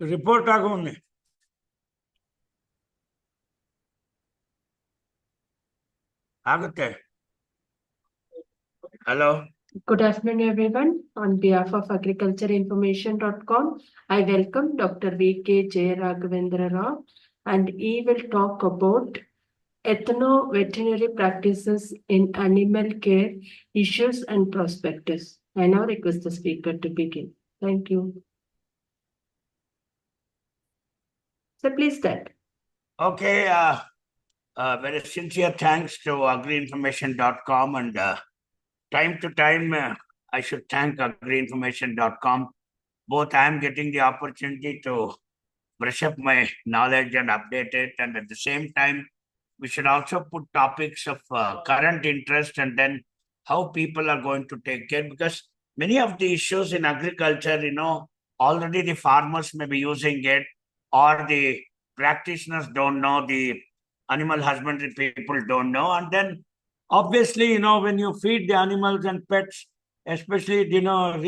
Report ಆಗೋನೆ ಆಗುತ್ತೆ. Hello. Good afternoon, everyone. On behalf of agricultureinformation.com, I welcome Dr. V.K. Jayaraghavendra Rao, and he will talk about Ethno veterinary practices in animal care, issues and prospectus. I now request the speaker to begin. Thank you. So please start. Okay. Very sincere thanks to agriinformation.com, and time to time I should thank agriinformation.com. Both I am getting the opportunity to brush up my knowledge and update it, and at the same time we should also put topics of current interest, and then how people are going to take care, because many of the issues in agriculture, already the farmers may be using it, or the practitioners don't know, the animal husbandry people don't know. And then obviously, when you feed the animals and pets, especially,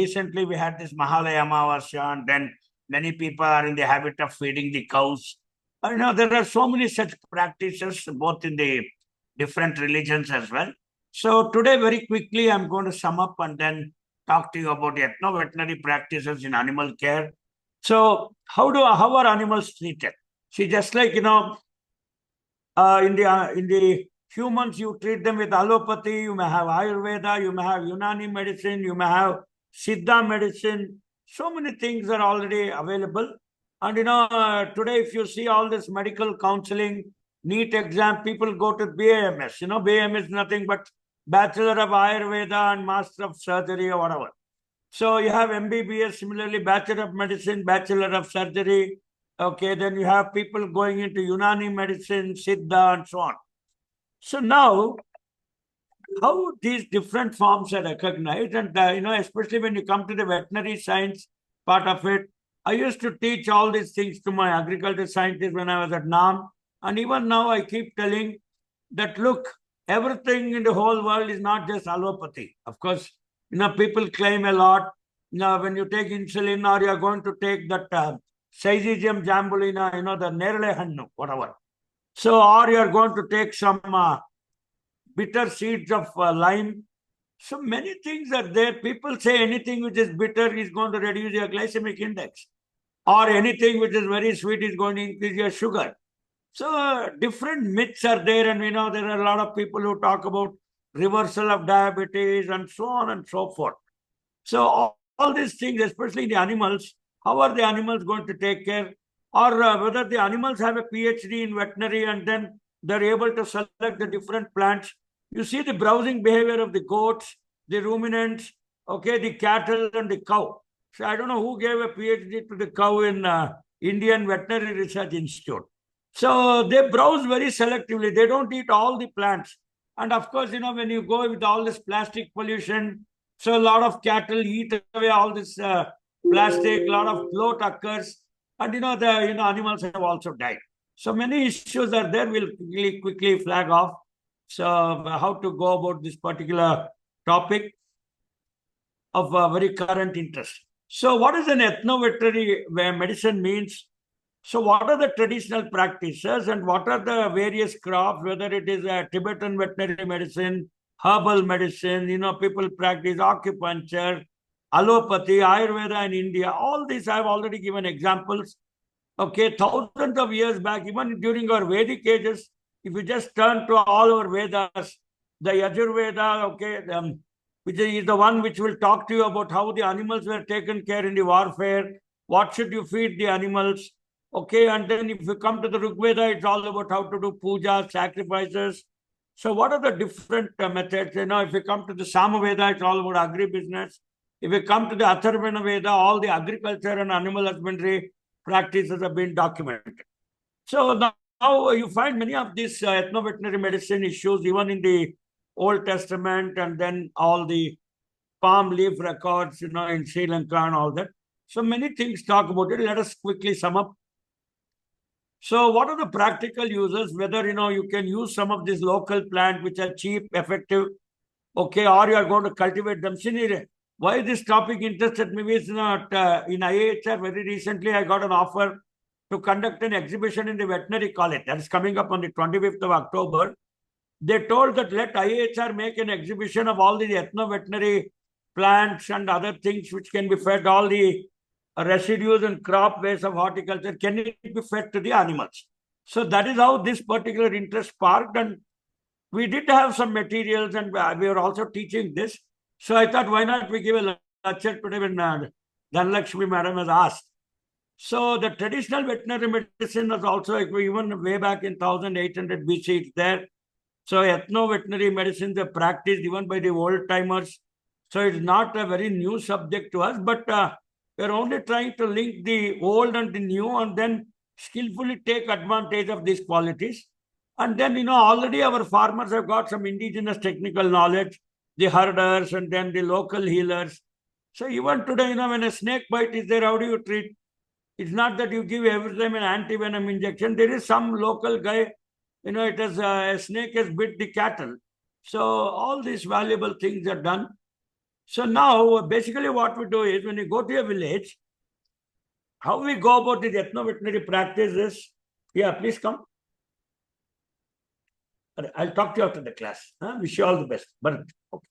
recently we had this Mahalaya Amavasya, and then many people are in the habit of feeding the cows. There are so many such practices, both in the different religions as well. So today, very quickly, I'm going to sum up and then talk to you about the ethno-veterinary practices in animal care. So how are animals treated? See, just like, in the humans, you treat them with allopathy, you may have Ayurveda, you may have Unani medicine, you may have Siddha medicine. So many things are already available. And today, if you see all this medical counseling, NEET exam, people go to BAMS. BAMS is nothing but Bachelor of Ayurveda and Master of Surgery or whatever. So you have MBBS, similarly, Bachelor of Medicine, Bachelor of Surgery. Okay, then you have people going into Unani medicine, Siddha, and so on. So now, how these different forms are recognized, and especially when you come to the veterinary science part of it, I used to teach all these things to my agriculture scientists when I was at NAM, and even now I keep telling that, look, everything in the whole world is not just allopathy. Of course, people claim a lot. When you take insulin, or you are going to take that Syzygium jambulina, the nerle hannu, whatever. So, or you are going to take some bitter seeds of lime. So many things are there. People say anything which is bitter is going to reduce your glycemic index, or anything which is very sweet is going to increase your sugar. So different myths are there, and there are a lot of people who talk about reversal of diabetes and so on and so forth. So all these things, especially the animals, how are the animals going to take care, or whether the animals have a PhD in veterinary and then they're able to select the different plants. You see the browsing behavior of the goats, the ruminants, okay, the cattle and the cow. So I don't know who gave a PhD to the cow in Indian Veterinary Research Institute. So they browse very selectively. They don't eat all the plants. And of course, when you go with all this plastic pollution, so a lot of cattle eat away all this plastic, a lot of bloat occurs, and the animals have also died. So many issues are there. We'll quickly flag off. So how to go about this particular topic of very current interest. So what is an ethno-veterinary medicine means? So what are the traditional practices, and what are the various crops, whether it is a Tibetan veterinary medicine, herbal medicine, people practice acupuncture, allopathy, Ayurveda in India. All these I have already given examples. Okay, thousands of years back, even during our Vedic ages, if you just turn to all our Vedas, the Yajurveda, okay, which is the one which will talk to you about how the animals were taken care in the warfare, what should you feed the animals, okay, and then if you come to the Rigveda, it's all about how to do puja, sacrifices. So what are the different methods? If you come to the Samaveda, it's all about agribusiness. If you come to the Atharvana Veda, all the agriculture and animal husbandry practices have been documented. So now you find many of these ethno-veterinary medicine issues even in the Old Testament, and then all the palm leaf records, in Sri Lanka and all that. So many things talk about it. Let us quickly sum up. So what are the practical uses? Whether, you can use some of these local plants which are cheap, effective, okay, or you are going to cultivate them. See, Why this topic interested me is not in IIHR. Very recently, I got an offer to conduct an exhibition in the veterinary college. That is coming up on the 25th of October. They told that let IIHR make an exhibition of all the ethno-veterinary plants and other things which can be fed, all the residues and crop waste of horticulture, can it be fed to the animals? So that is how this particular interest sparked, and we did have some materials, and we were also teaching this. So I thought, why not we give a lecture today when Dhanlakshmi madam has asked. So the traditional veterinary medicine was also, even way back in 1800 BC, it's there. So ethno-veterinary medicine, the practice even by the old timers. So it's not a very new subject to us, but we're only trying to link the old and the new, and then skillfully take advantage of these qualities. And then, already our farmers have got some indigenous technical knowledge, the herders and then the local healers. So even today, when a snake bite is there, how do you treat? It's not that you give every time an antivenom injection. There is some local guy, it has a snake has bit the cattle. So all these valuable things are done. So now, basically what we do is, when you go to a village, how we go about the ethno-veterinary practice is, yeah, please come. I'll talk to you after the class. Wish you all the best. But okay.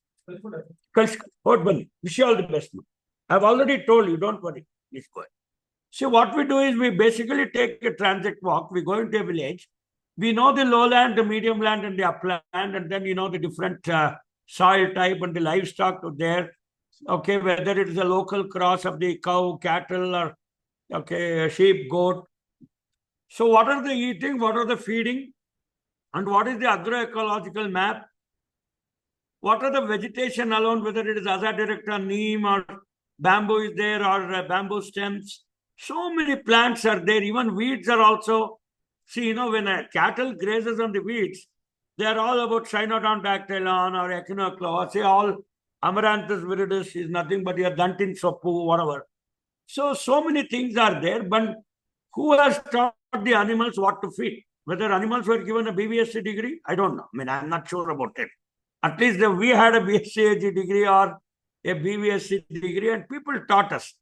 Wish you all the best. I've already told you, don't worry. Please go ahead. So what we do is, we basically take a transit walk. We go into a village. We know the lowland, the medium land, and the upland, and then the different soil type and the livestock there. Okay, whether it is a local cross of the cow, cattle, or sheep, goat. So what are they eating? What are they feeding? And what is the agroecological map? What are the vegetation alone, whether it is Azadirect, neem, or bamboo is there, or bamboo stems. So many plants are there. Even weeds are also. See, when a cattle grazes on the weeds, they are all about Cynodon-dactylon or Echinoclaw. Say all Amaranthus viridis is nothing but your Dantin Sopu, whatever. So many things are there, but who has taught the animals what to feed? Whether animals were given a BVSC degree, I don't know. I'm not sure about it. At least we had a BSc degree or a BVSc degree, and people taught us.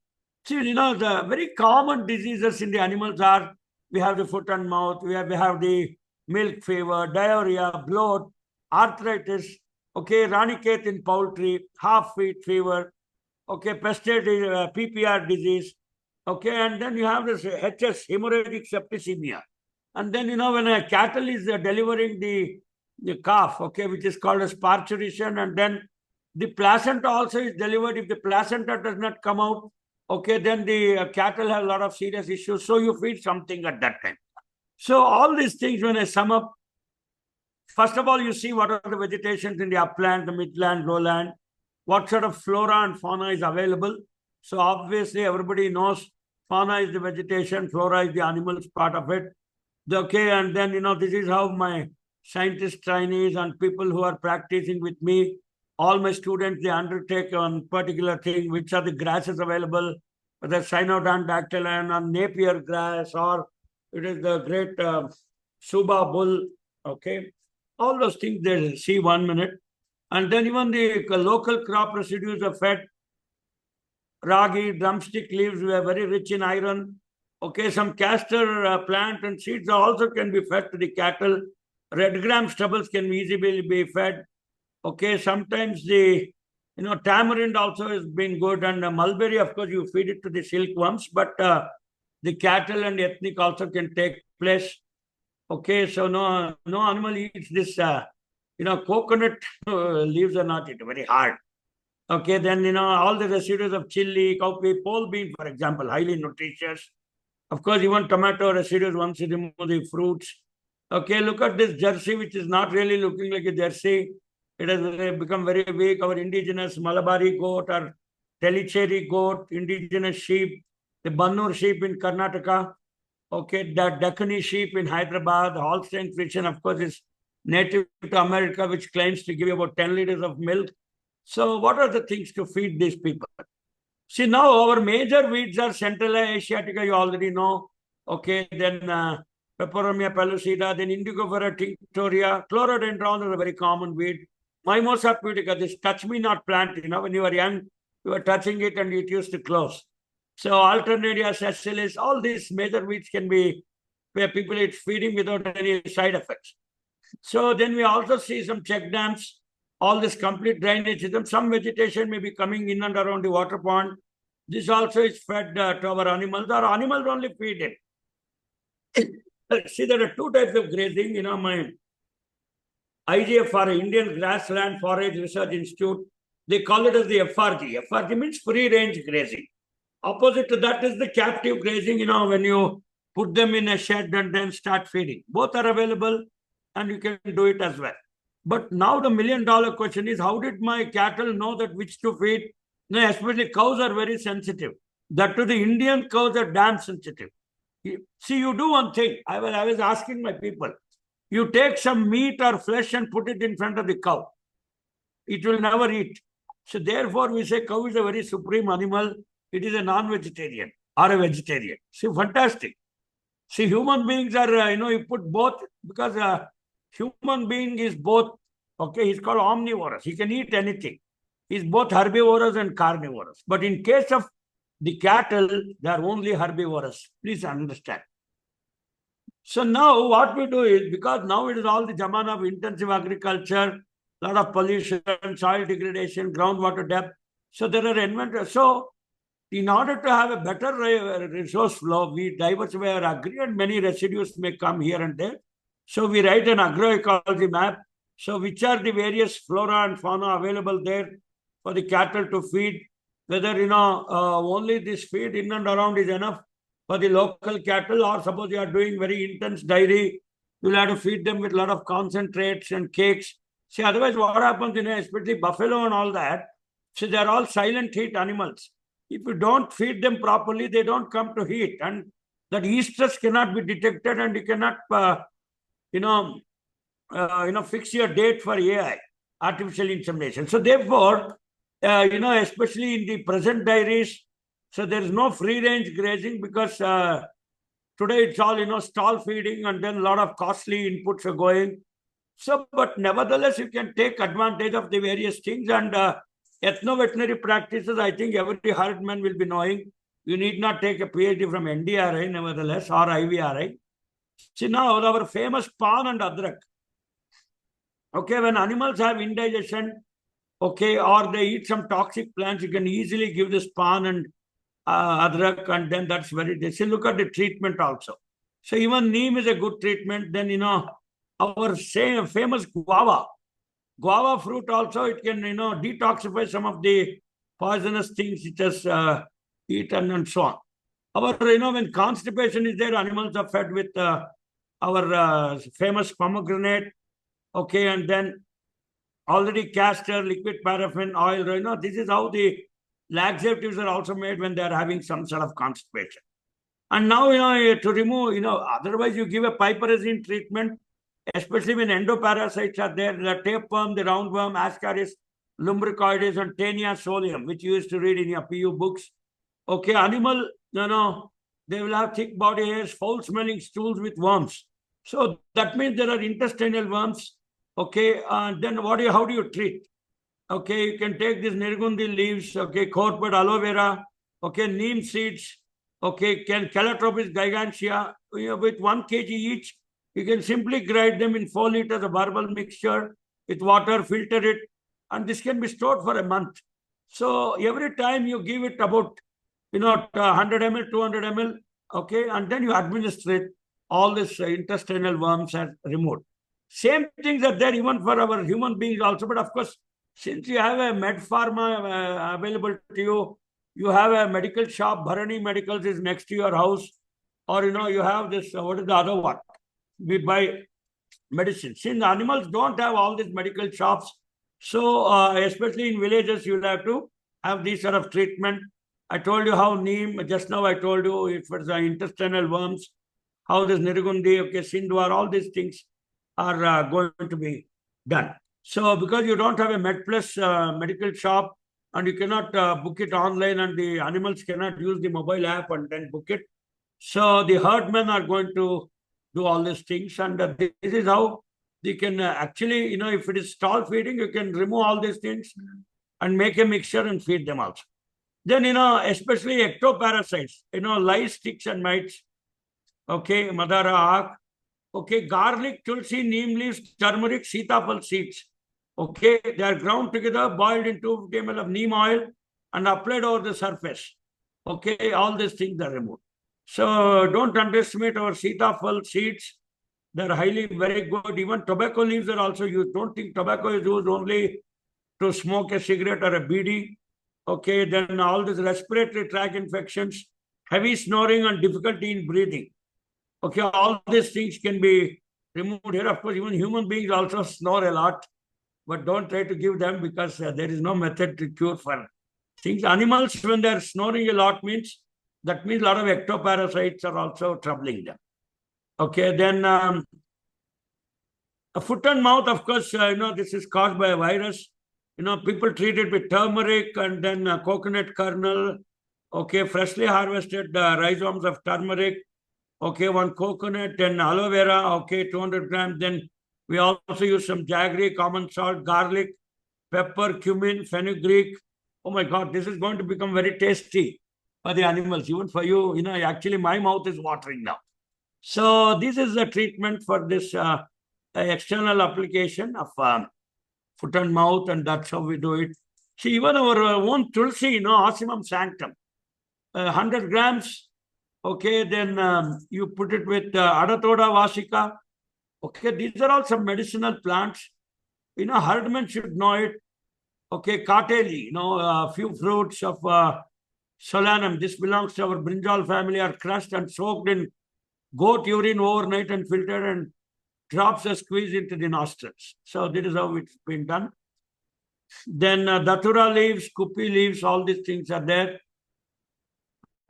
See, the very common diseases in the animals are, we have the foot and mouth, we have the milk fever, diarrhea, bloat, arthritis, ranicate in poultry, half-feet fever, pestate, PPR disease, and then you have this HS, hemorrhagic septicemia. And then, when a cattle is delivering the calf, which is called as parturition, and then the placenta also is delivered. If the placenta does not come out, then the cattle have a lot of serious issues. So you feed something at that time. So all these things, when I sum up, first of all, you see what are the vegetations in the upland, the midland, lowland, what sort of flora and fauna is available. So obviously everybody knows fauna is the vegetation, flora is the animals part of it. And then, this is how my scientist trainees and people who are practicing with me, all my students, they undertake on particular thing, which are the grasses available, whether Cynodon-dactylon or Napier grass, or it is the great Suba bull, all those things they see 1 minute. And then even the local crop residues are fed. Ragi, drumstick leaves were very rich in iron. Some castor plant and seeds also can be fed to the cattle. Red gram stubbles can easily be fed. Sometimes the tamarind also has been good, and mulberry, of course, you feed it to the silkworms, but the cattle and ethnic also can take place. So no animal eats this. Coconut leaves are not eaten, very hard. Then all the residues of chili, cowpea, pole bean, for example, highly nutritious. Of course, even tomato residues once you remove the fruits. Look at this jersey, which is not really looking like a jersey. It has become very weak. Our indigenous Malabari goat or Tellicherry goat, indigenous sheep, the Bannur sheep in Karnataka, the Dakkani sheep in Hyderabad, the Holstein Friesian, of course, is native to America, which claims to give you about 10 liters of milk. So what are the things to feed these people? See, now our major weeds are Centrella asiatica, you already know. Then Peperomia pellucida, then Indigofera tinctoria, chlorhodendron is a very common weed. Mimosa pudica, this touch-me-not plant, when you are young, you were touching it and it used to close. So Alternaria sessilis, all these major weeds can be where people are feeding without any side effects. So then we also see some check dams, all this complete drainage system. Some vegetation may be coming in and around the water pond. This also is fed to our animals. Our animals only feed it. See, there are two types of grazing. My IGFR, Indian Grassland Forage Research Institute, they call it as the FRG. FRG means free range grazing. Opposite to that is the captive grazing, when you put them in a shed and then start feeding. Both are available and you can do it as well. But now the $1 million question is, how did my cattle know that which to feed? Especially cows are very sensitive. That to the Indian cows are damn sensitive. See, you do one thing. I was asking my people. You take some meat or flesh and put it in front of the cow. It will never eat. So therefore, we say cow is a very supreme animal. It is a non-vegetarian or a vegetarian. See, fantastic. See, human beings are, you put both, because human being is both, okay, he's called omnivorous. He can eat anything. He's both herbivorous and carnivorous. But in case of the cattle, they are only herbivorous. Please understand. So now what we do is, because now it is all the jamana of intensive agriculture, a lot of pollution, soil degradation, groundwater depth. So there are inventors. So in order to have a better resource flow, we diversify our agri, and many residues may come here and there. So we write an agroecology map. So which are the various flora and fauna available there for the cattle to feed? Whether, only this feed in and around is enough for the local cattle, or suppose you are doing very intense dairy, you'll have to feed them with a lot of concentrates and cakes. See, otherwise what happens, especially buffalo and all that, so they're all silent heat animals. If you don't feed them properly, they don't come to heat, and that heat stress cannot be detected, and you cannot, fix your date for AI, artificial insemination. So therefore, especially in the present dairies, so there is no free range grazing, because today it's all, stall feeding, and then a lot of costly inputs are going. So, but nevertheless, you can take advantage of the various things, and ethno-veterinary practices, I think every herdman will be knowing. You need not take a PhD from NDRI, nevertheless, or IVRI. See, now our famous pan and adrak. Okay, when animals have indigestion, okay, or they eat some toxic plants, you can easily give this pan and adrak, and then that's very tasty. Look at the treatment also. So even neem is a good treatment. Then, our same famous guava fruit also, it can, detoxify some of the poisonous things it has eaten and so on. Our, when constipation is there, animals are fed with our famous pomegranate, okay, and then already castor, liquid paraffin oil, this is how the laxatives are also made when they are having some sort of constipation. And now, to remove, otherwise you give a piperazine treatment, especially when endoparasites are there, the tapeworm, the roundworm, Ascaris lumbricoides, and Taenia solium, which you used to read in your PU books. Okay, animal, they will have thick body hairs, foul-smelling stools with worms. So that means there are intestinal worms. Okay, and then how do you treat? Okay, you can take these nirgundi leaves, okay, corpid aloe vera, okay, neem seeds, okay, Calotropis gigantea, with 1 kg each. You can simply grind them in 4 liters of herbal mixture with water, filter it, and this can be stored for a month. So every time you give it about, 100 ml, 200 ml, okay, and then you administer it, all this intestinal worms are removed. Same things are there even for our human beings also, but of course, since you have a med pharma available to you, you have a medical shop, Bharani Medicals is next to your house, or, you have this, what is the other one? We buy medicine. Since animals don't have all these medical shops, so especially in villages, you'll have to have these sort of treatment. I told you how neem, just now I told you if it's intestinal worms, how this nirgundi, okay, sindwar, all these things are going to be done. So because you don't have a MedPlus medical shop, and you cannot book it online, and the animals cannot use the mobile app and then book it. So the herdmen are going to do all these things, and this is how they can actually, if it is stall feeding, you can remove all these things and make a mixture and feed them also. Then, especially ectoparasites, lice, ticks and mites. Okay, Madara Aak. Okay, garlic, tulsi, neem leaves, turmeric, sitafal seeds. Okay, they are ground together, boiled in 250 ml of neem oil and applied over the surface. Okay, all these things are removed. So don't underestimate our sitafal seeds. They're highly very good. Even tobacco leaves are also used. Don't think tobacco is used only to smoke a cigarette or a BD. Okay, then all these respiratory tract infections, heavy snoring and difficulty in breathing. Okay, all these things can be removed here. Of course, even human beings also snore a lot, but don't try to give them because there is no method to cure for things. Animals, when they're snoring a lot, that means a lot of ectoparasites are also troubling them. Okay, then a foot and mouth, of course, this is caused by a virus. People treat it with turmeric and then coconut kernel. Okay, freshly harvested rhizomes of turmeric. Okay, one coconut and aloe vera. Okay, 200 grams. Then we also use some jaggery, common salt, garlic, pepper, cumin, fenugreek. Oh my God, this is going to become very tasty for the animals, even for you. Actually, my mouth is watering now. So this is the treatment for this external application of foot and mouth, and that's how we do it. See, even our own tulsi, Osimum sanctum, 100 grams. Okay, then you put it with Adatoda vasica. Okay, these are all some medicinal plants. Herdmen should know it. Okay, kateli, a few fruits of solanum. This belongs to our brinjal family, are crushed and soaked in goat urine overnight and filtered, and drops are squeezed into the nostrils. So this is how it's been done. Then datura leaves, kupi leaves, all these things are there.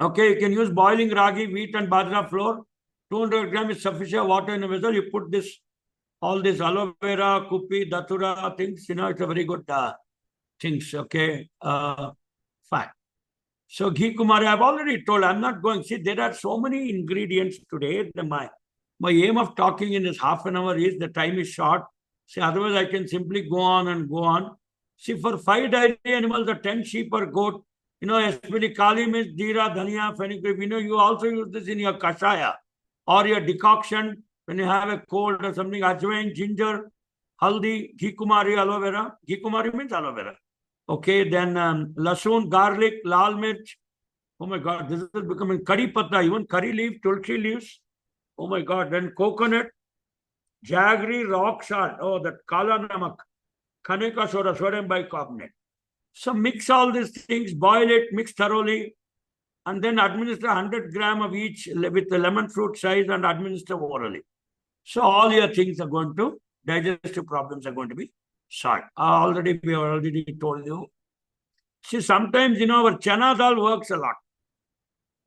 Okay, you can use boiling ragi, wheat and bajra flour. 200 grams is sufficient water in a vessel. You put all this aloe vera, kupi, datura things, it's a very good things. Okay, fine. So ghee kumari, I've already told, I'm not going. See, there are so many ingredients today. My aim of talking in this half an hour is the time is short. See, otherwise I can simply go on and go on. See, for 5 dairy animals or 10 sheep or goat, especially kali mirch, jeera, dhania, fenugreek, you also use this in your kashaya or your decoction when you have a cold or something, ajwain, ginger, haldi, ghee kumari, aloe vera. Ghee kumari means aloe vera. Okay, then lasun, garlic, lal mirch. Oh my God, this is becoming curry patta, even curry leaf, tulsi leaves. Oh my God, then coconut, jaggery, rock salt. Oh, that kala namak, khaneka soda, sodium bicarbonate. So mix all these things, boil it, mix thoroughly, and then administer 100 grams of each with the lemon fruit size and administer orally. So all your things are going to, digestive problems are going to be solved. We have already told you. See, sometimes, our chana dal works a lot.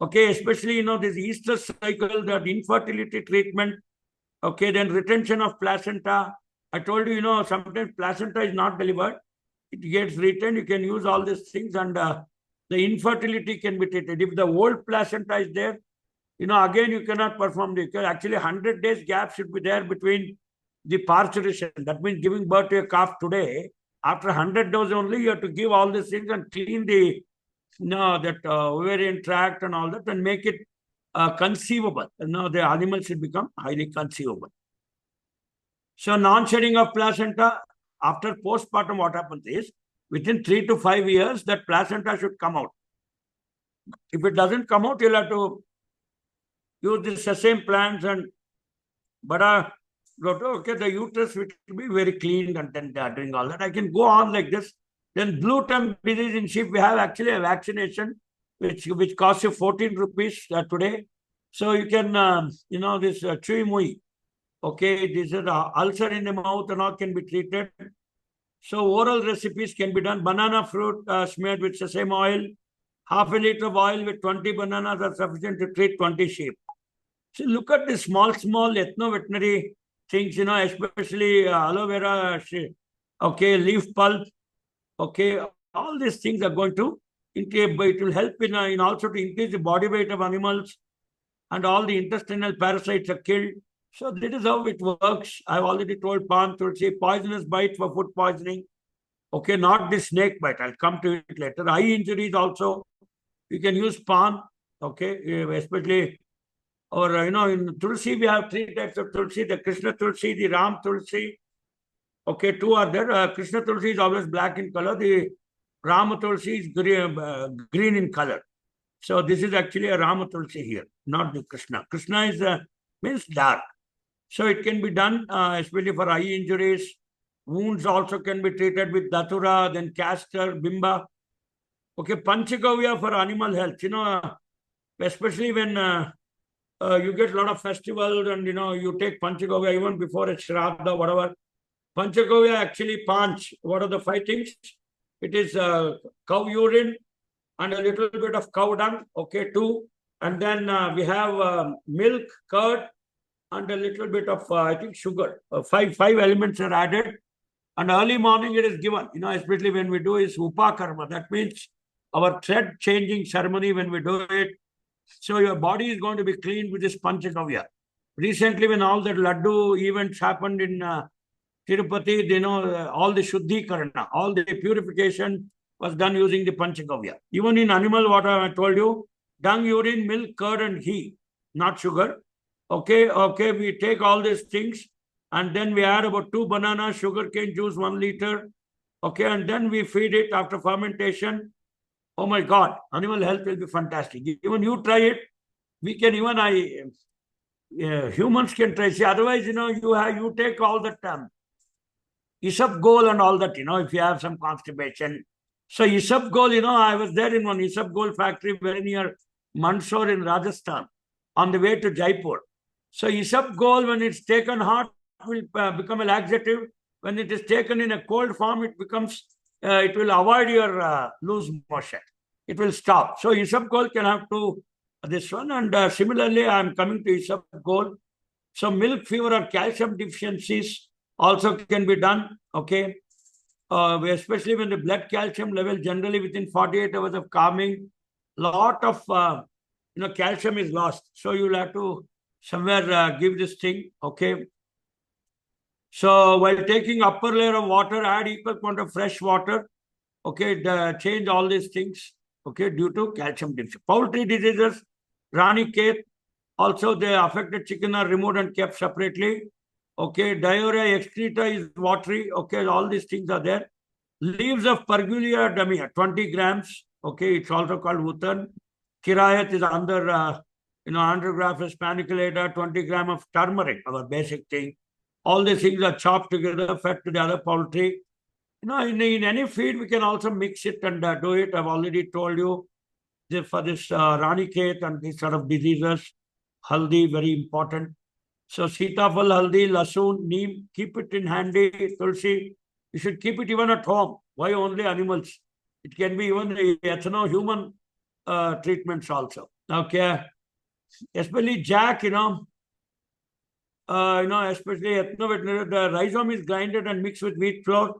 Okay, especially, this Easter cycle, that infertility treatment. Okay, then retention of placenta. I told you, sometimes placenta is not delivered. It gets retained. You can use all these things, and the infertility can be treated. If the old placenta is there, again, you cannot perform the, actually 100 days gap should be there between the parturition. That means giving birth to a calf today. After 100 days only, you have to give all these things and clean the, ovarian tract and all that, and make it conceivable. The animal should become highly conceivable. So non-shedding of placenta, after postpartum, what happens is, within 3 to 5 years, that placenta should come out. If it doesn't come out, you'll have to use the sesame plants and the uterus will be very clean, and then they are doing all that. I can go on like this. Then blue tongue disease in sheep, we have actually a vaccination which costs you 14 rupees today. So you can, this chui mui. Okay, this is ulcer in the mouth and all can be treated. So oral recipes can be done. Banana fruit smeared with sesame oil. Half a liter of oil with 20 bananas are sufficient to treat 20 sheep. So look at the small ethno-veterinary things, especially aloe vera, okay, leaf pulp. Okay, all these things are going to, it will help in also to increase the body weight of animals, and all the intestinal parasites are killed. So this is how it works. I've already told Pan Tulsi, poisonous bite for food poisoning. Okay, not the snake bite. I'll come to it later. Eye injuries also. You can use pan, okay, especially, or in Tulsi, we have 3 types of Tulsi: the Krishna Tulsi, the Ram Tulsi. Okay, 2 are there. Krishna Tulsi is always black in color. The Rama Tulsi is green in color. So this is actually a Rama Tulsi here, not the Krishna. Krishna is means dark. So it can be done, especially for eye injuries. Wounds also can be treated with Datura, then castor, bimba. Okay, Panchagavya for animal health. Especially when you get a lot of festivals and you take Panchagavya even before a Shraddha, whatever. Panchagavya actually Panch. What are the 5 things? It is cow urine and a little bit of cow dung. Okay, 2. And then we have milk, curd, and a little bit of, I think, sugar. 5 elements are added. And early morning it is given, especially when we do is Upakarma. That means our thread changing ceremony when we do it. So your body is going to be cleaned with this Panchagavya. Recently, when all the Laddu events happened in Tirupati, all the Shuddhikarana, all the purification was done using the Panchagavya. Even in animal water, I told you, dung, urine, milk, curd, and ghee, not sugar. Okay, we take all these things and then we add about 2 bananas, sugarcane juice, 1 liter. Okay, and then we feed it after fermentation. Oh my God, animal health will be fantastic. Even you try it, we can even humans can try. See, otherwise, you take all that Isabgol and all that, if you have some constipation. So Isabgol, I was there in one Isabgol factory very near Mandsaur in Rajasthan on the way to Jaipur. So Isabgol, when it's taken hot, will become a laxative. When it is taken in a cold form, it will avoid your loose motion. It will stop. So Isabgol can have this one. And similarly, I am coming to Isabgol. So milk fever or calcium deficiencies also can be done. Okay. Especially when the blood calcium level generally within 48 hours of calming, lot of calcium is lost. So you'll have to somewhere give this thing. Okay. So while taking upper layer of water, add equal quantity of fresh water. Okay, change all these things. Okay, due to calcium deficiency. Poultry diseases, Ranikhet. Also, the affected chicken are removed and kept separately. Okay, diarrhea, excreta is watery. Okay, all these things are there. Leaves of Pergulia damia, 20 grams. Okay, it's also called Wutan. Kirayat is under, Andrographis paniculata, 20 grams of turmeric, our basic thing. All these things are chopped together, fed to the other poultry. In any feed, we can also mix it and do it. I've already told you for this Ranikhet and these sort of diseases. Haldi, very important. So Sitafal, Haldi, Lasun, Neem, keep it in handy. Tulsi, you should keep it even at home. Why only animals? It can be even ethno human treatments also. Okay. Especially Jack, especially ethno veterinary, the rhizome is grinded and mixed with wheat flour.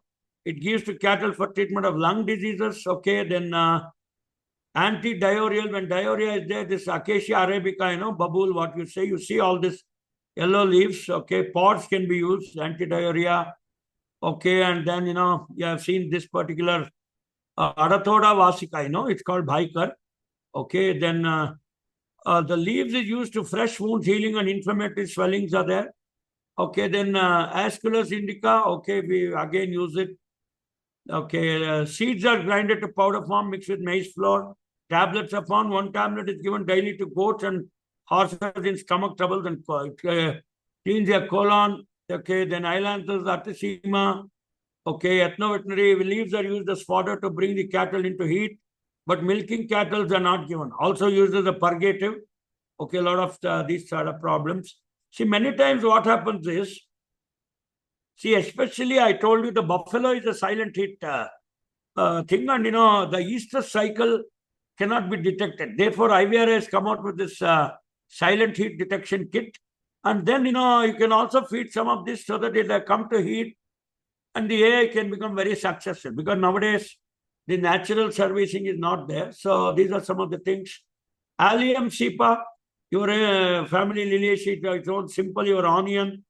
It gives to cattle for treatment of lung diseases. Okay, then anti-diarrheal. When diarrhea is there, this Acacia arabica, babul, what you say, you see all this yellow leaves. Okay, pods can be used, anti-diarrhea. Okay, and then, you have seen this particular Arathoda vasica, it's called Bhaikar. Okay, then the leaves is used to fresh wounds, healing and inflammatory swellings are there. Okay, then Asculus indica, okay, we again use it. Okay, seeds are grinded to powder form mixed with maize flour. Tablets are found. 1 tablet is given daily to goats and horses in stomach troubles and cleans their colon. Okay, then Ailanthus artesima. Okay, ethno-veterinary leaves are used as fodder to bring the cattle into heat, but milking cattle are not given. Also used as a purgative. Okay, a lot of these sort of problems. See, many times what happens is, especially I told you the buffalo is a silent heat thing, and the Easter cycle cannot be detected. Therefore, IVR has come out with this silent heat detection kit. And then, you can also feed some of this so that it will come to heat and the AI can become very successful, because nowadays the natural servicing is not there. So these are some of the things. Allium cepa, your family liliaceae, it's own simple, your onion.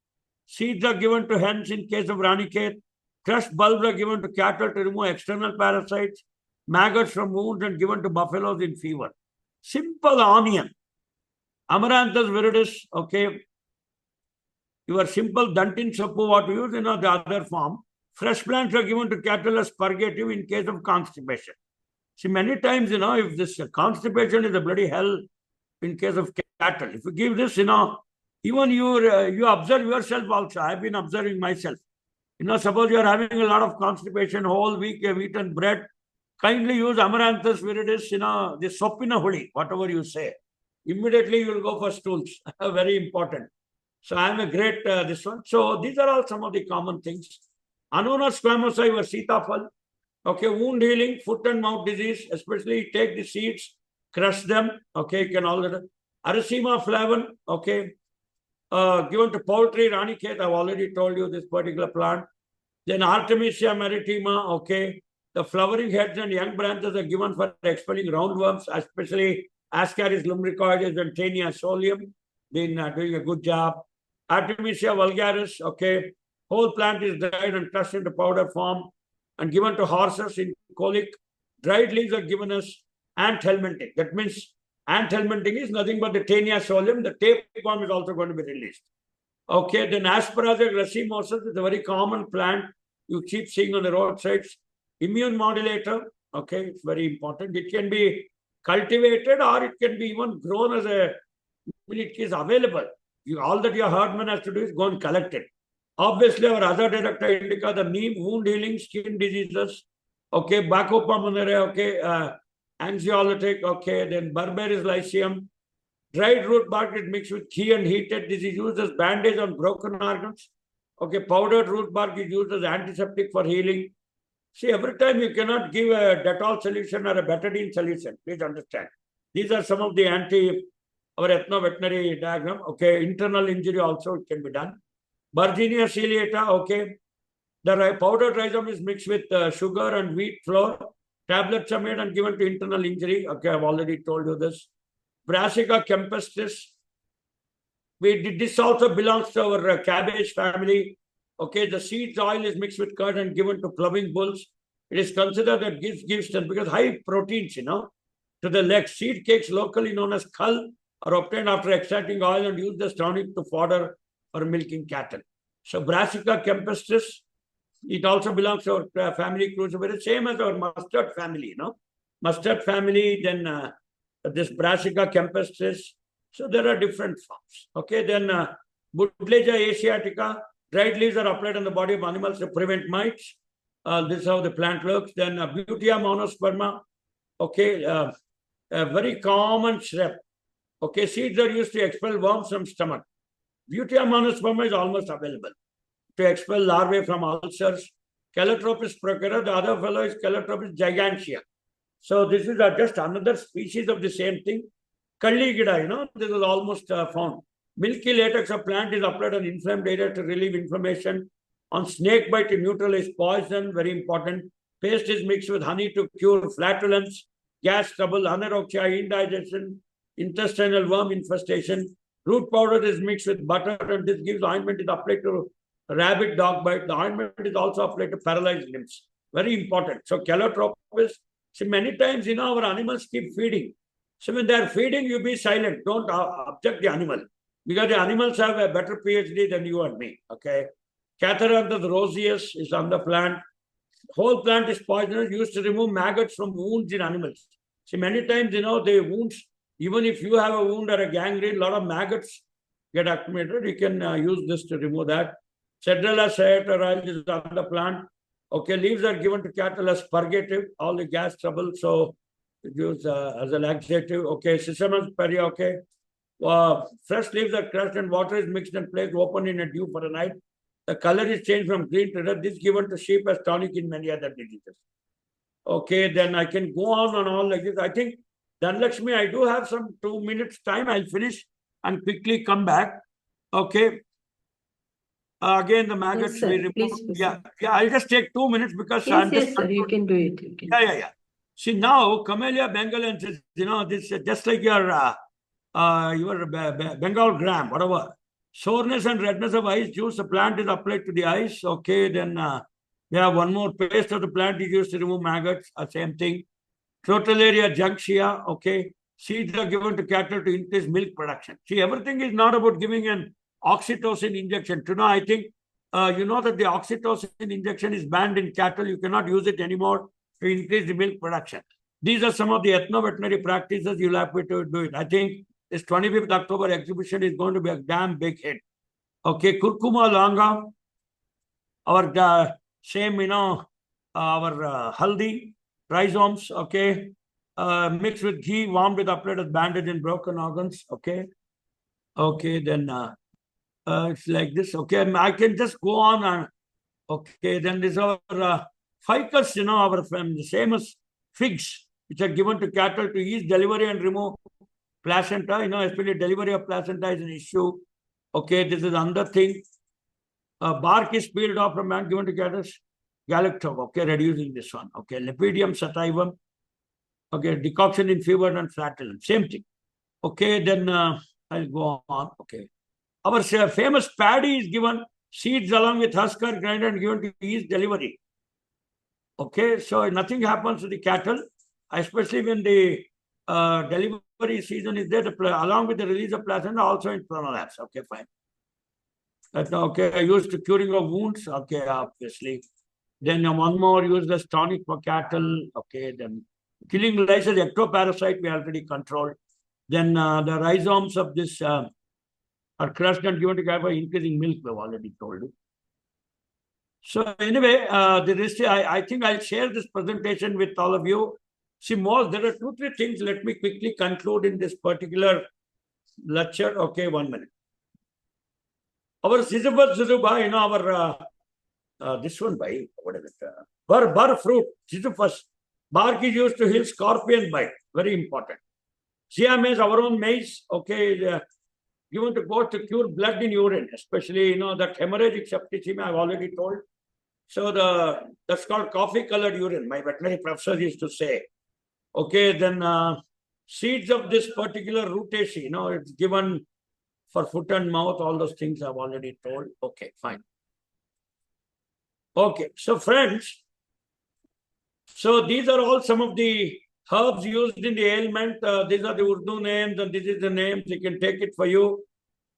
Seeds are given to hens in case of Ranikhet. Crushed bulbs are given to cattle to remove external parasites. maggots from wounds and given to buffaloes in fever. Simple onion, Amaranthus viridis, okay. Your simple Dantin Sapu, what you use in the other form. Fresh plants are given to cattle as purgative in case of constipation. See, many times, if this constipation is a bloody hell in case of cattle, if you give this, even you observe yourself also. I've been observing myself. Suppose you are having a lot of constipation, whole week you have eaten bread, kindly use Amaranthus viridis, the Sopina huli, whatever you say. Immediately you will go for stools. Very important. So I am a great, this one. So these are all some of the common things. Anona squamosa, your sitafal. Okay, wound healing, foot and mouth disease, especially take the seeds, crush them. Okay, you can already. Aracema flavum, okay. Given to poultry, Ranikhet, I've already told you this particular plant. Then Artemisia maritima, okay. The flowering heads and young branches are given for expelling roundworms, especially Ascaris lumbricoides and Taenia solium. Been doing a good job. Artemisia vulgaris, okay. Whole plant is dried and crushed into powder form and given to horses in colic. Dried leaves are given as ant helminting. That means ant helminting is nothing but the Taenia solium. The tapeworm is also going to be released. Okay, then Aspergillus racemosus is a very common plant you keep seeing on the roadsides. Immune modulator, okay, it's very important. It can be cultivated or it can be even grown as a, when it is available. All that your herdman has to do is go and collect it. Obviously, our other director indica, the neem, wound healing, skin diseases, okay, Bacopulmonare, okay, anxiolytic, okay, then Berberis lycium. Dried root bark is mixed with ghee and heated. This is used as bandage on broken organs. Okay, powdered root bark is used as antiseptic for healing. See, every time you cannot give a Dettol solution or a betadine solution. Please understand. These are some of the our ethno-veterinary diagram. Okay, internal injury also can be done. Virginia ciliata, okay. The powdered rhizome is mixed with sugar and wheat flour. Tablets are made and given to internal injury. Okay, I've already told you this. Brassica campestris. This also belongs to our cabbage family. Okay, the seeds oil is mixed with curd and given to ploughing bulls. It is considered that gives strength because high proteins, to the legs. Seed cakes locally known as khal are obtained after extracting oil and used as tonic to fodder for milking cattle. So Brassica campestris, it also belongs to our family cruciferous, same as our mustard family, Mustard family, then this Brassica campestris. So there are different forms. Okay, then Buddleja asiatica, dried leaves are applied on the body of animals to prevent mites. This is how the plant looks. Then Butea monosperma, okay, a very common shrub. Okay, seeds are used to expel worms from stomach. Butea monosperma is almost available to expel larvae from ulcers. Calotropis procera, the other fellow is Calotropis gigantea. So this is just another species of the same thing. Kalligida, this is almost found. Milky latex of plant is applied on inflamed area to relieve inflammation. On snake bite to neutralize poison, very important. Paste is mixed with honey to cure flatulence, gas trouble, anorexia, indigestion, intestinal worm infestation. Root powder is mixed with butter and this gives ointment is applied to rabbit dog bite. The ointment is also applied to paralyzed limbs. Very important. So calotropis, see many times, our animals keep feeding. So when they are feeding, you be silent. Don't object the animal. Because the animals have a better PhD than you and me. Okay. Catharanthus roseus is on the plant. Whole plant is poisonous, used to remove maggots from wounds in animals. See, many times, the wounds, even if you have a wound or a gangrene, a lot of maggots get accumulated. You can use this to remove that. Cedrella sciatica is on the plant. Okay, leaves are given to cattle as purgative, all the gas trouble. So, used as a laxative. Okay, Sesamus peria, okay. Fresh leaves are crushed and water is mixed and placed open in a dew for a night. The color is changed from green to red. This is given to sheep as tonic in many other diseases. Okay, then I can go on and all like this. I think, Dhanlakshmi, I do have some 2 minutes time. I'll finish and quickly come back. Okay. Again, the maggots Yes, sir. we remove. Please, Yeah, I'll just take 2 minutes because yes, I'm yes, just sir. You can do it. You can. Yeah. See, now, Camellia bengalensis, this is just like your Bengal gram, whatever. Soreness and redness of eyes juice, the plant is applied to the eyes. Okay, then we have one more paste of the plant is used to remove maggots, same thing. Crotalaria junctia, okay. Seeds are given to cattle to increase milk production. See, everything is not about giving an oxytocin injection. Now, I think you know that the oxytocin injection is banned in cattle. You cannot use it anymore to increase the milk production. These are some of the ethno-veterinary practices you'll have to do it. I think this 25th October exhibition is going to be a damn big hit. Okay, curcuma longa, our same, our haldi, rhizomes, okay, mixed with ghee, warmed with apparatus, banded in broken organs, okay. Okay, then it's like this, okay. I can just go on and, okay, then this is our ficus, our famous figs, which are given to cattle to ease delivery and remove placenta, especially delivery of placenta is an issue. Okay, this is another thing. Bark is peeled off from man given to cattle. Galactose, okay, reducing this one. Okay, Lepidium sativum. Okay, decoction in fever and flatulence. Same thing. Okay, then I'll go on. Okay. Our famous paddy is given seeds along with husker grinder and given to ease delivery. Okay, so nothing happens to the cattle, especially when the delivery season is there, along with the release of placenta, also in prolapse. Okay, fine. Okay, used to curing of wounds. Okay, obviously. Then one more used as tonic for cattle. Okay, then killing lice as ectoparasite we already controlled. Then the rhizomes of this are crushed and given to cattle for increasing milk. We've already told you. So anyway, I think I'll share this presentation with all of you. See, there are 2-3 things. Let me quickly conclude in this particular lecture. Okay, 1 minute. Our Sisyphus, our this one by what is it? Bur fruit, Sisyphus. Bark is used to heal scorpion bite. Very important. Siamese, our own maize, okay, given to go to cure blood in urine, especially that hemorrhagic septicemia I've already told. So that's called coffee-colored urine. My veterinary professor used to say. Okay, then seeds of this particular rutaceae, it's given for foot and mouth, all those things I've already told. Okay, fine. Okay, so friends, so these are all some of the herbs used in the ailment. These are the Urdu names and this is the names. You can take it for you.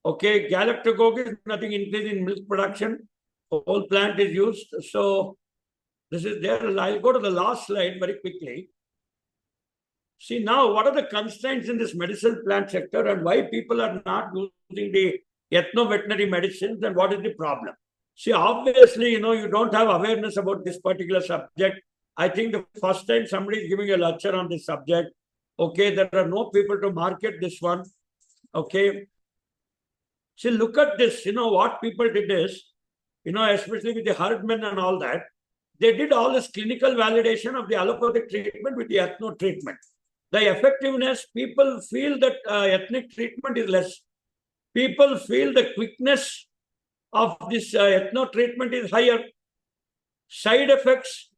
Okay, galactagogue is nothing increase in milk production. Whole plant is used. So this is there. I'll go to the last slide very quickly. See now, what are the constraints in this medicinal plant sector and why people are not using the ethno-veterinary medicines and what is the problem? See, obviously, you don't have awareness about this particular subject. I think the first time somebody is giving a lecture on this subject, okay, there are no people to market this one, okay. See, look at this, what people did is, especially with the herdmen and all that, they did all this clinical validation of the allopathic treatment with the ethno treatment. The effectiveness, people feel that ethnic treatment is less. People feel the quickness of this ethno treatment is higher. Side effects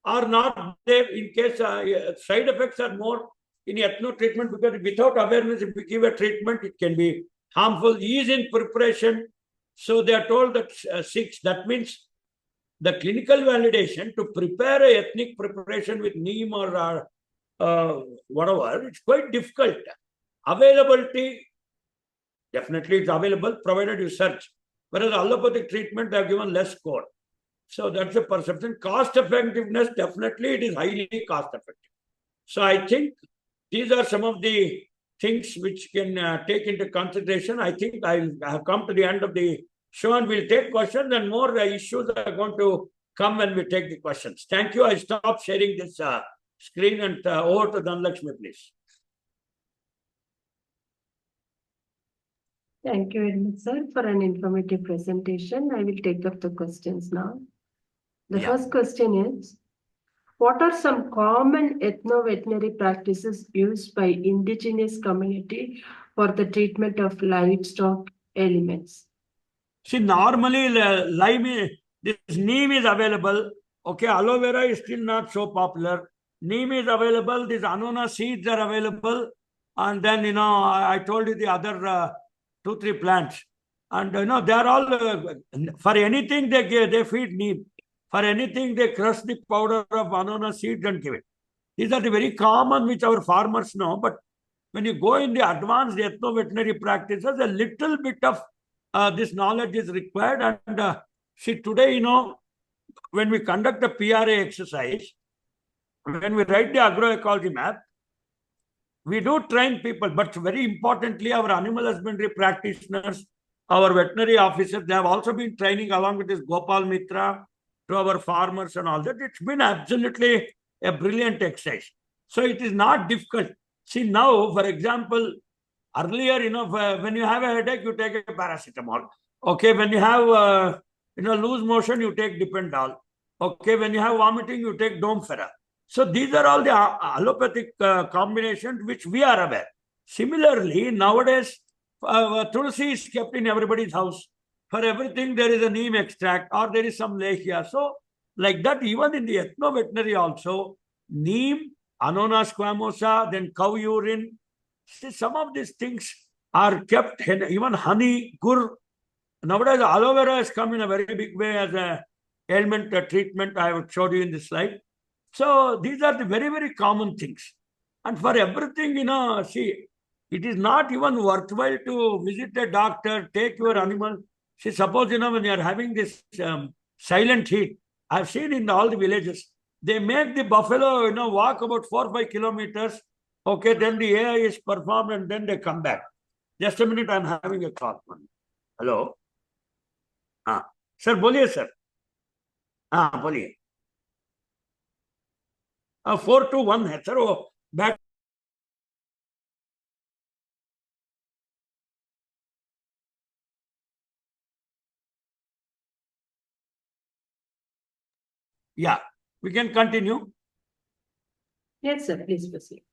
are not there in case side effects are more in ethno treatment because without awareness, if we give a treatment, it can be harmful. Ease in preparation. So they are told that 6, that means the clinical validation to prepare a ethnic preparation with neem or whatever, it's quite difficult. Availability, definitely it's available provided you search. Whereas allopathic treatment, they have given less score. So that's a perception. Cost effectiveness, definitely it is highly cost effective. So I think these are some of the things which can take into consideration. I think I have come to the end of the show and we'll take questions and more issues are going to come when we take the questions. Thank you. I stop sharing this screen and over to Dhanlakshmi, please. Thank you very much, sir, for an informative presentation. I will take up the questions now. The first question is, what are some common ethno-veterinary practices used by indigenous community for the treatment of livestock ailments? See, normally this neem is available. Okay, aloe vera is still not so popular. Neem is available. These anona seeds are available. And then, I told you the other 2-3 plants. And, they are all, for anything they feed neem. For anything, they crush the powder of anona seeds and give it. These are the very common which our farmers know. But when you go in the advanced ethno-veterinary practices, a little bit of this knowledge is required. And see, today, when we conduct a PRA exercise, when we write the agroecology map, we do train people, but very importantly, our animal husbandry practitioners, our veterinary officers, they have also been training along with this Gopal Mitra to our farmers and all that. It's been absolutely a brilliant exercise. So it is not difficult. See, now, for example, earlier, when you have a headache, you take a paracetamol. Okay, when you have, loose motion, you take Dipendal. Okay, when you have vomiting, you take Domfera. So these are all the allopathic combinations which we are aware. Similarly, nowadays, Tulsi is kept in everybody's house. For everything, there is a neem extract or there is some lechia. So, like that, even in the ethno-veterinary also, neem, Annona squamosa, then cow urine. See, some of these things are kept, even honey, gur. Nowadays, aloe vera has come in a very big way as a ailment treatment. I have showed you in this slide. So these are the very, very common things. And for everything, see, it is not even worthwhile to visit a doctor, take your animal. See, suppose, when you are having this silent heat, I've seen in all the villages, they make the buffalo, walk about 4 or 5 kilometers. Okay, then the AI is performed and then they come back. Just a minute, I'm having a call. Hello? Sir, boliye, sir. Boliye. 421 है sir वो back Yeah, we can continue. Yes, sir. Please proceed.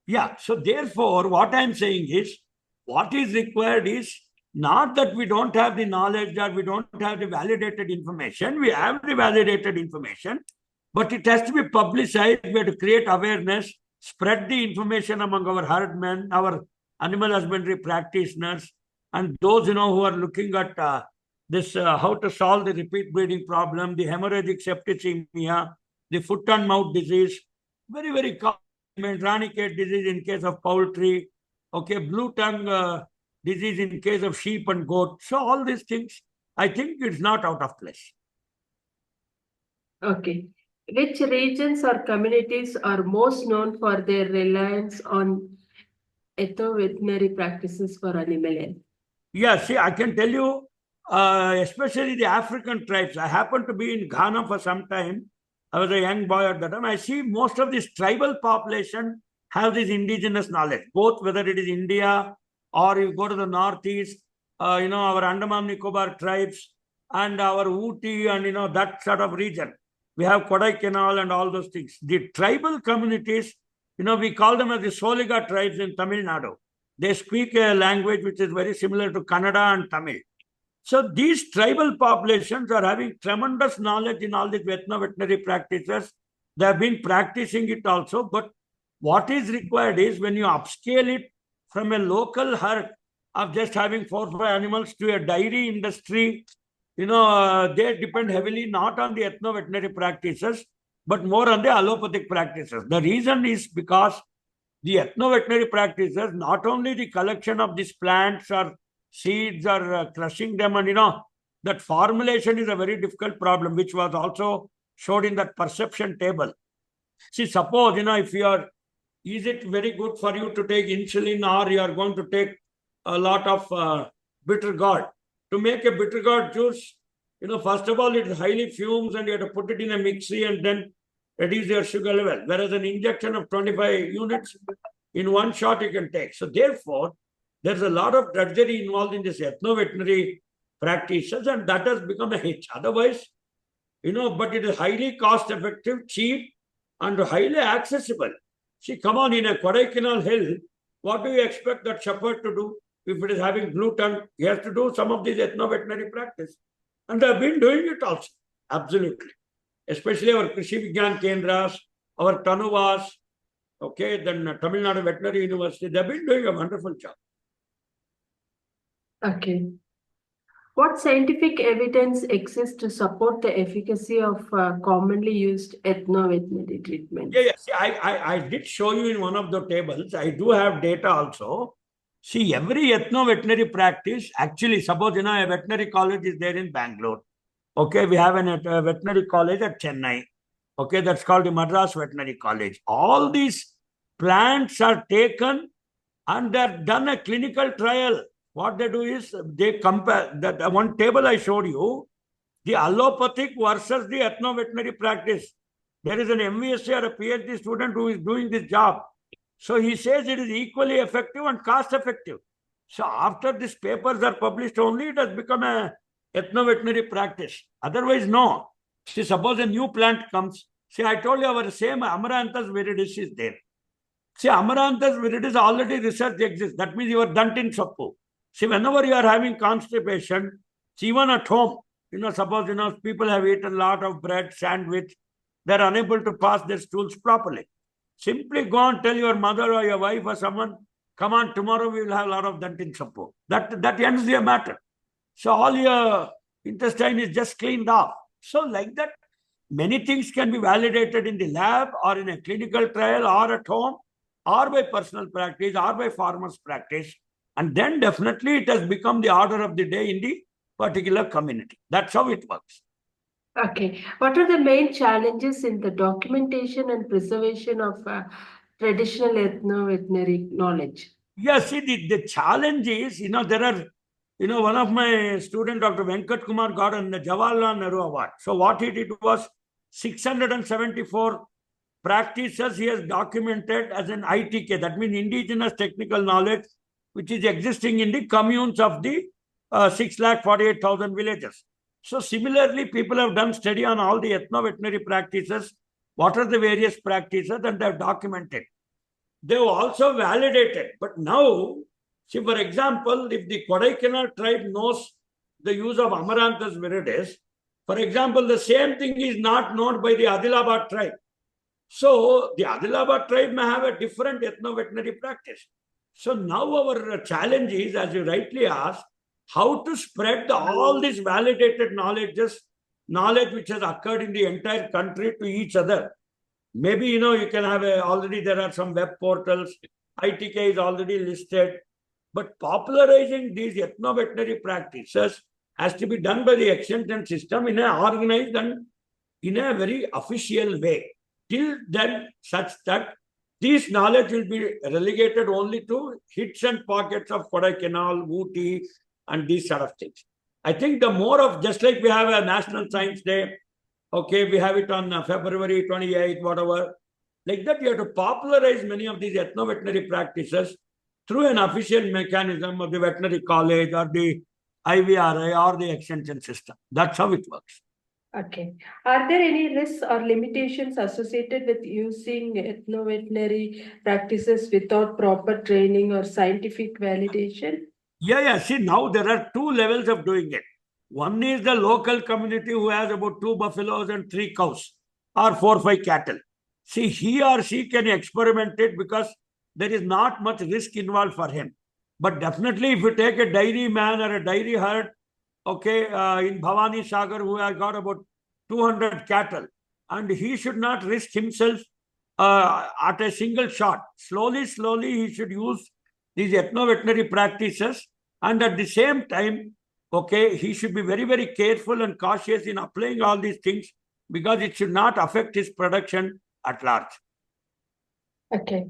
Yeah, so therefore, what I'm saying is, what is required is not that we don't have the knowledge or we don't have the validated information. We have the validated information, but it has to be publicized. We have to create awareness, spread the information among our herdmen, our animal husbandry practitioners, and those who are looking at this how to solve the repeat breeding problem, the hemorrhagic septicemia, the foot and mouth disease, very, very common, Ranicate disease in case of poultry, okay, blue tongue disease in case of sheep and goat. So all these things, I think it's not out of place. Okay. Which regions or communities are most known for their reliance on ethno-veterinary practices for animal health? Yeah, see, I can tell you, especially the African tribes. I happened to be in Ghana for some time. I was a young boy at that time. I see most of this tribal population have this indigenous knowledge, both whether it is India or you go to the northeast, our Andaman Nicobar tribes and our Ooty and, that sort of region. We have Kodaikanal and all those things. The tribal communities, we call them as the Soliga tribes in Tamil Nadu. They speak a language which is very similar to Kannada and Tamil. So these tribal populations are having tremendous knowledge in all these ethno-veterinary practices. They have been practicing it also. But what is required is when you upscale it from a local herd of just having 4 or 5 animals to a dairy industry, they depend heavily not on the ethno-veterinary practices, but more on the allopathic practices. The reason is because the ethno-veterinary practices, not only the collection of these plants or seeds or crushing them, and that formulation is a very difficult problem, which was also showed in that perception table. See, suppose, if you are, is it very good for you to take insulin or you are going to take a lot of bitter gourd? To make a bitter gourd juice, first of all, it highly fumes and you have to put it in a mixie and then reduce your sugar level. Whereas an injection of 25 units in one shot you can take. So therefore, there's a lot of drudgery involved in this ethno-veterinary practices, and that has become a hitch. Otherwise, but it is highly cost-effective, cheap, and highly accessible. See, come on, in a Kodaikanal hill, what do you expect that shepherd to do? If it is having blue tongue, he has to do some of these ethno-veterinary practice. And they have been doing it also, absolutely. Especially our Krishi Vigyan Kendras, our Tanuvas, okay, then Tamil Nadu Veterinary University, they have been doing a wonderful job. Okay. What scientific evidence exists to support the efficacy of commonly used ethno-veterinary treatments? Yeah. See, I did show you in one of the tables. I do have data also. See, every ethno-veterinary practice, actually, suppose, a veterinary college is there in Bangalore. Okay, we have a veterinary college at Chennai. Okay, that's called the Madras Veterinary College. All these plants are taken and they're done a clinical trial. What they do is they compare that one table I showed you, the allopathic versus the ethno-veterinary practice. There is an MVSc or a PhD student who is doing this job. So he says it is equally effective and cost effective. So after these papers are published only, it has become a ethno-veterinary practice. Otherwise, no. See, suppose a new plant comes. See, I told you our same Amaranthus viridis is there. See, Amaranthus viridis already research exists. That means your Dantin Sappu. See, whenever you are having constipation, even at home, suppose, people have eaten a lot of bread, sandwich, they're unable to pass their stools properly. Simply go and tell your mother or your wife or someone, come on, tomorrow we will have a lot of Dantin Sappu. That ends the matter. So all your intestine is just cleaned off. So like that, many things can be validated in the lab or in a clinical trial or at home or by personal practice or by farmer's practice. And then definitely it has become the order of the day in the particular community. That's how it works. Okay. What are the main challenges in the documentation and preservation of traditional ethno-veterinary knowledge? Yes, see, the challenge is, there are, one of my students, Dr. Venkat Kumar, got a Jawaharlal Nehru Award. So what he did was 674 practices he has documented as an ITK, that means indigenous technical knowledge, which is existing in the communes of the 648,000 villages. So similarly, people have done study on all the ethno-veterinary practices, what are the various practices, and they have documented. They have also validated. But now, see, for example, if the Kodaikanal tribe knows the use of Amaranthus viridis, for example, the same thing is not known by the Adilabad tribe. So the Adilabad tribe may have a different ethno-veterinary practice. So now our challenge is, as you rightly asked, how to spread all these validated knowledge which has occurred in the entire country to each other. Maybe, you can have already there are some web portals, ITK is already listed, but popularizing these ethno-veterinary practices has to be done by the extension system in an organized and in a very official way. Till then, such that this knowledge will be relegated only to hits and pockets of Kodaikanal, Ooty, and these sort of things. I think the more of, just like we have a National Science Day, okay, we have it on February 28th, whatever. Like that, you have to popularize many of these ethno-veterinary practices through an official mechanism of the veterinary college or the IVRI or the extension system. That's how it works. Okay. Are there any risks or limitations associated with using ethno-veterinary practices without proper training or scientific validation? Yeah. See, now there are two levels of doing it. One is the local community who has about 2 buffaloes and 3 cows or 4 or 5 cattle. See, he or she can experiment it because there is not much risk involved for him. But definitely, if you take a dairy man or a dairy herd, okay, in Bhavani Sagar, who has got about 200 cattle, and he should not risk himself at a single shot. Slowly, he should use these ethno-veterinary practices, and at the same time, okay, he should be very, very careful and cautious in applying all these things because it should not affect his production at large. Okay.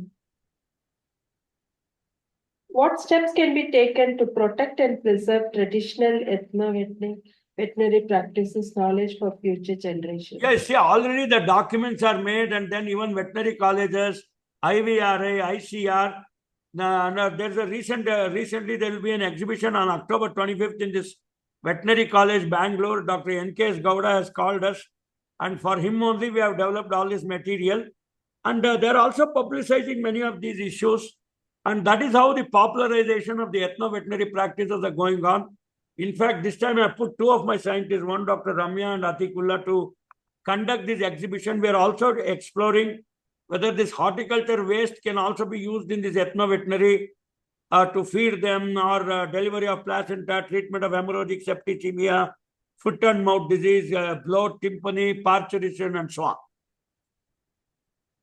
What steps can be taken to protect and preserve traditional ethno-veterinary practices knowledge for future generations? Yes, see, already the documents are made, and then even veterinary colleges, IVRI, ICR. There's a recently there will be an exhibition on October 25th in this veterinary college, Bangalore. Dr. N.K.S. Gowda has called us, and for him only we have developed all this material. And they're also publicizing many of these issues. And that is how the popularization of the ethno-veterinary practices are going on. In fact, this time I put 2 of my scientists, one Dr. Ramya and Atikullah, to conduct this exhibition. We are also exploring whether this horticulture waste can also be used in this ethno-veterinary to feed them, or delivery of placenta, treatment of hemorrhagic septicemia, foot and mouth disease, bloat, tympani, parturition, and so on.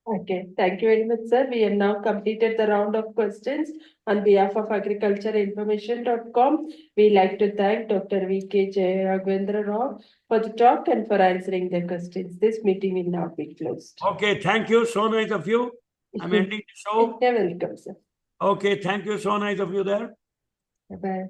Okay, thank you very much, sir. We have now completed the round of questions. On behalf of agricultureinformation.com, we like to thank Dr. V.K. Jayaraghavendra Rao for the talk and for answering the questions. This meeting will now be closed. Okay, thank you. So nice of you. I'm ending the show. You're welcome, sir. Okay, thank you. So nice of you there. Bye-bye.